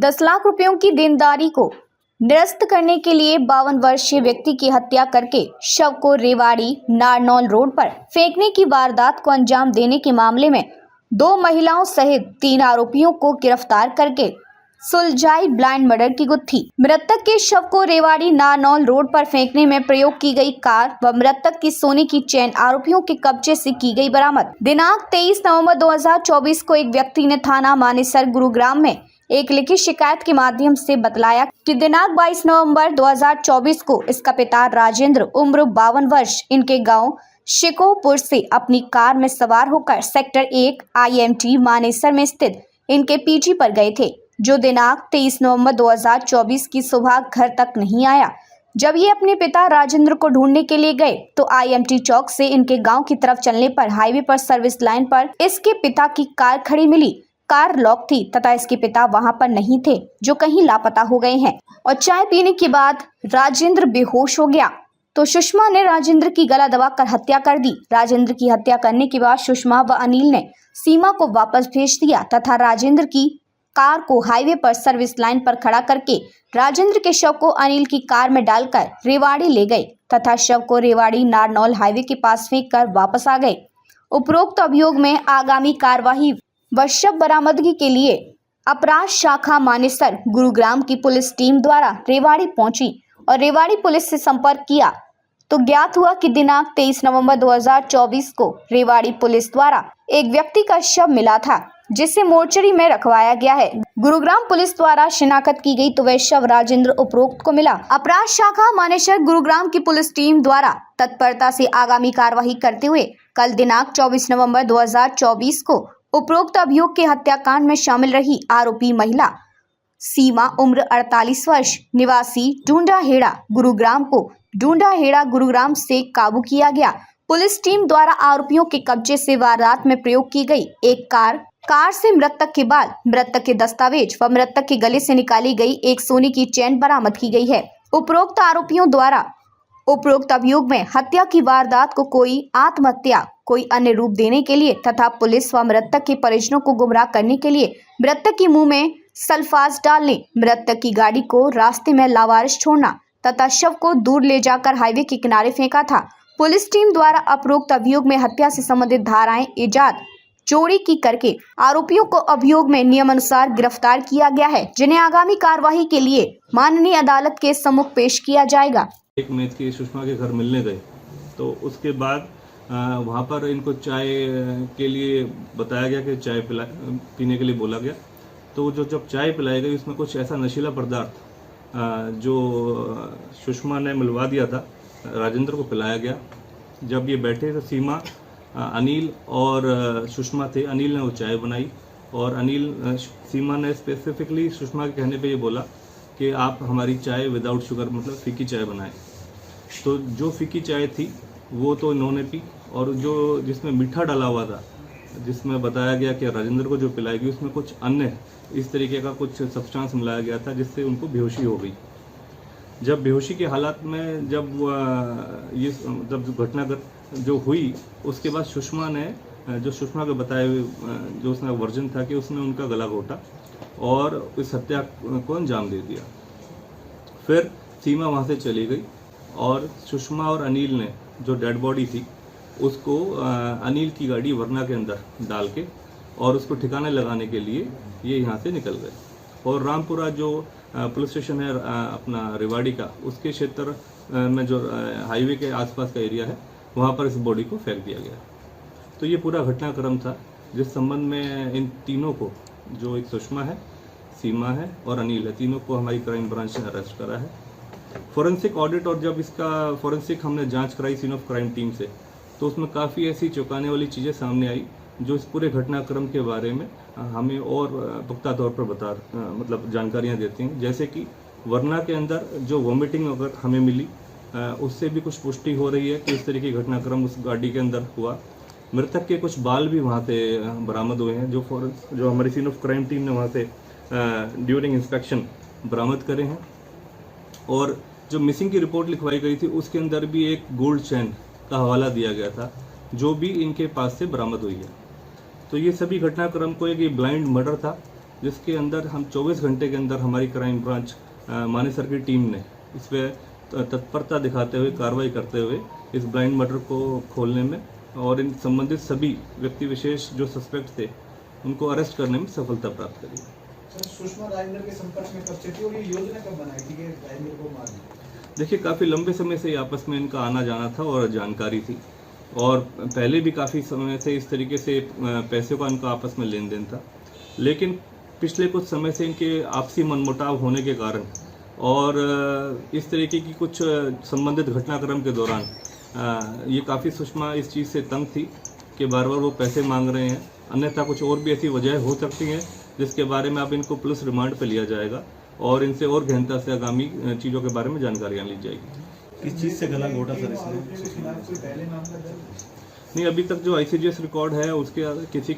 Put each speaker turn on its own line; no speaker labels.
10 लाख रुपयों की देनदारी को निरस्त करने के लिए 52 वर्षीय व्यक्ति की हत्या करके शव को रेवाड़ी नारनौल रोड पर फेंकने की वारदात को अंजाम देने के मामले में 2 महिलाओं सहित 3 आरोपियों को गिरफ्तार करके सुलझाई ब्लाइंड मर्डर की गुत्थी। मृतक के शव को रेवाड़ी नारनौल रोड पर फेंकने में प्रयोग की गई कार व मृतक की सोने की चेन आरोपियों के कब्जे से की गई बरामद। दिनांक 23 नवंबर 2024 को एक व्यक्ति ने थाना मानेसर गुरुग्राम में एक लिखित शिकायत के माध्यम से बतलाया कि दिनांक 22 नवंबर 2024 को इसका पिता राजेंद्र उम्र 52 वर्ष इनके गांव शिकोहपुर से अपनी कार में सवार होकर सेक्टर 1 IMT मानेसर में स्थित इनके पीजी पर गए थे, जो दिनांक 23 नवंबर 2024 की सुबह घर तक नहीं आया। जब ये अपने पिता राजेंद्र को ढूंढने के लिए गए तो IMT चौक से इनके गांव की तरफ चलने पर हाईवे पर सर्विस लाइन पर इसके पिता की कार खड़ी मिली। कार लॉक थी तथा इसके पिता वहां पर नहीं थे, जो कहीं लापता हो गए हैं। और चाय पीने के बाद राजेंद्र बेहोश हो गया तो सुषमा ने राजेंद्र की गला दबाकर हत्या कर दी। राजेंद्र की हत्या करने के बाद सुषमा व अनिल ने सीमा को वापस भेज दिया तथा राजेंद्र की कार को हाईवे पर सर्विस लाइन पर खड़ा करके राजेंद्र के शव को अनिल की कार में डालकर रेवाड़ी ले गए तथा शव को रेवाड़ी नारनौल हाईवे के पास फेंक कर वापस आ गए। उपरोक्त अभियोग में आगामी कार्यवाही व शव बरामदगी के लिए अपराध शाखा मानेसर गुरुग्राम की पुलिस टीम द्वारा रेवाड़ी पहुंची और रेवाड़ी पुलिस से संपर्क किया तो ज्ञात हुआ कि दिनांक 23 नवंबर 2024 को रेवाड़ी पुलिस द्वारा एक व्यक्ति का शव मिला था, जिसे मोर्चरी में रखवाया गया है। गुरुग्राम पुलिस द्वारा शिनाख्त की गई तो वह शव राजेंद्र उपरोक्त को मिला। अपराध शाखा मानेसर गुरुग्राम की पुलिस टीम द्वारा तत्परता से आगामी कार्यवाही करते हुए कल दिनांक 24 नवंबर 2024 को उपरोक्त अभियोग के हत्याकांड में शामिल रही आरोपी महिला सीमा उम्र 48 वर्ष निवासी डूंडाहेड़ा गुरुग्राम को डूंडाहेड़ा गुरुग्राम से काबू किया गया। पुलिस टीम द्वारा आरोपियों के कब्जे से वारदात में प्रयोग की गई एक कार से मृतक के बाल, मृतक के दस्तावेज व मृतक के गले से निकाली गई एक सोने की चेन बरामद की गई है। उपरोक्त आरोपियों द्वारा उपरोक्त अभियोग में हत्या की वारदात को कोई आत्महत्या, कोई अन्य रूप देने के लिए तथा पुलिस व मृतक के परिजनों को गुमराह करने के लिए मृतक के मुंह में सल्फास डालने, मृतक की गाड़ी को रास्ते में लावारिस छोड़ना तथा शव को दूर ले जाकर हाईवे के किनारे फेंका था। पुलिस टीम द्वारा उपरोक्त अभियोग में हत्या से संबंधित धाराएं इजाद चोरी की करके आरोपियों को अभियोग में नियमानुसार गिरफ्तार किया गया है, जिन्हें आगामी कार्यवाही के लिए माननीय अदालत के सम्मुख पेश किया जाएगा।
एक मैच की सुषमा के घर मिलने गए तो उसके बाद वहाँ पर इनको चाय के लिए बताया गया कि चाय पीने के लिए बोला गया। तो जब चाय पिलाई गई उसमें कुछ ऐसा नशीला पदार्थ जो सुषमा ने मिलवा दिया था राजेंद्र को पिलाया गया। जब ये बैठे तो सीमा, अनिल और सुषमा थे। अनिल ने वो चाय बनाई और सीमा ने स्पेसिफिकली सुषमा के कहने पे ये बोला कि आप हमारी चाय विदाउट शुगर मतलब फीकी चाय बनाएं। तो जो फीकी चाय थी वो तो इन्होंने पी और जो जिसमें मीठा डाला हुआ था, जिसमें बताया गया कि राजेंद्र को जो पिलाई गई उसमें कुछ अन्य इस तरीके का कुछ सब्सटेंस मिलाया गया था जिससे उनको बेहोशी हो गई। जब बेहोशी के हालात में जब घटना जो हुई उसके बाद सुषमा ने जो सुषमा के बताए हुए जो उसका वर्जन था कि उसने उनका गला घोटा और इस हत्या को अंजाम दे दिया। फिर सीमा वहाँ से चली गई और सुषमा और अनिल ने जो डेड बॉडी थी उसको अनिल की गाड़ी वरना के अंदर डाल के और उसको ठिकाने लगाने के लिए ये यहाँ से निकल गए और रामपुरा जो पुलिस स्टेशन है अपना रेवाड़ी का, उसके क्षेत्र में जो हाईवे के आसपास का एरिया है वहाँ पर इस बॉडी को फेंक दिया गया। तो ये पूरा घटनाक्रम था जिस संबंध में इन तीनों को, जो एक सुषमा है, सीमा है और अनिल है, तीनों को हमारी क्राइम ब्रांच ने अरेस्ट करा है। फॉरेंसिक ऑडिट और जब इसका फॉरेंसिक हमने जांच कराई सीन ऑफ क्राइम टीम से तो उसमें काफ़ी ऐसी चौंकाने वाली चीज़ें सामने आई जो इस पूरे घटनाक्रम के बारे में हमें और पुख्ता तौर पर मतलब जानकारियाँ देती हैं। जैसे कि वरना के अंदर जो वॉमिटिंग अगर हमें मिली उससे भी कुछ पुष्टि हो रही है कि इस तरीके की घटनाक्रम उस गाड़ी के अंदर हुआ। मृतक के कुछ बाल भी वहाँ से बरामद हुए हैं जो हमारी सीन ऑफ क्राइम टीम ने वहाँ से ड्यूरिंग इंस्पेक्शन बरामद करे हैं। और जो मिसिंग की रिपोर्ट लिखवाई गई थी उसके अंदर भी एक गोल्ड चैन का हवाला दिया गया था जो भी इनके पास से बरामद हुई है। तो ये सभी घटनाक्रम को एक ब्लाइंड मर्डर था जिसके अंदर हम 24 घंटे के अंदर हमारी क्राइम ब्रांच मानेसर की टीम ने इस पर तत्परता दिखाते हुए कार्रवाई करते हुए इस ब्लाइंड मर्डर को खोलने में और इन संबंधित सभी व्यक्ति विशेष जो सस्पेक्ट थे उनको अरेस्ट करने में सफलता प्राप्त करी।
सर, सुषमा राजेंद्र के संपर्क में कब से थी और ये योजना कब बनाई थी कि राजेंद्र को मारना?
देखिए, काफ़ी लंबे समय से आपस में इनका आना जाना था और जानकारी थी, और पहले भी काफ़ी समय से इस तरीके से पैसे का इनका आपस में लेन देन था। लेकिन पिछले कुछ समय से इनके आपसी मनमुटाव होने के कारण और इस तरीके की कुछ संबंधित घटनाक्रम के दौरान ये काफ़ी सुषमा इस चीज़ से तंग थी कि बार बार वो पैसे मांग रहे हैं। अन्यथा कुछ और भी ऐसी वजह हो सकती हैं जिसके बारे में अब इनको पुलिस रिमांड पे लिया जाएगा और इनसे और गहनता से आगामी चीज़ों के बारे में जानकारियाँ ली जाएगी।
किस चीज़ से गला घोटा सर
आरोपियों के
इसने?
खिलाफ कोई पहले मामला दर्ज?
नहीं, अभी तक जो ICGS रिकॉर्ड है उसके किसी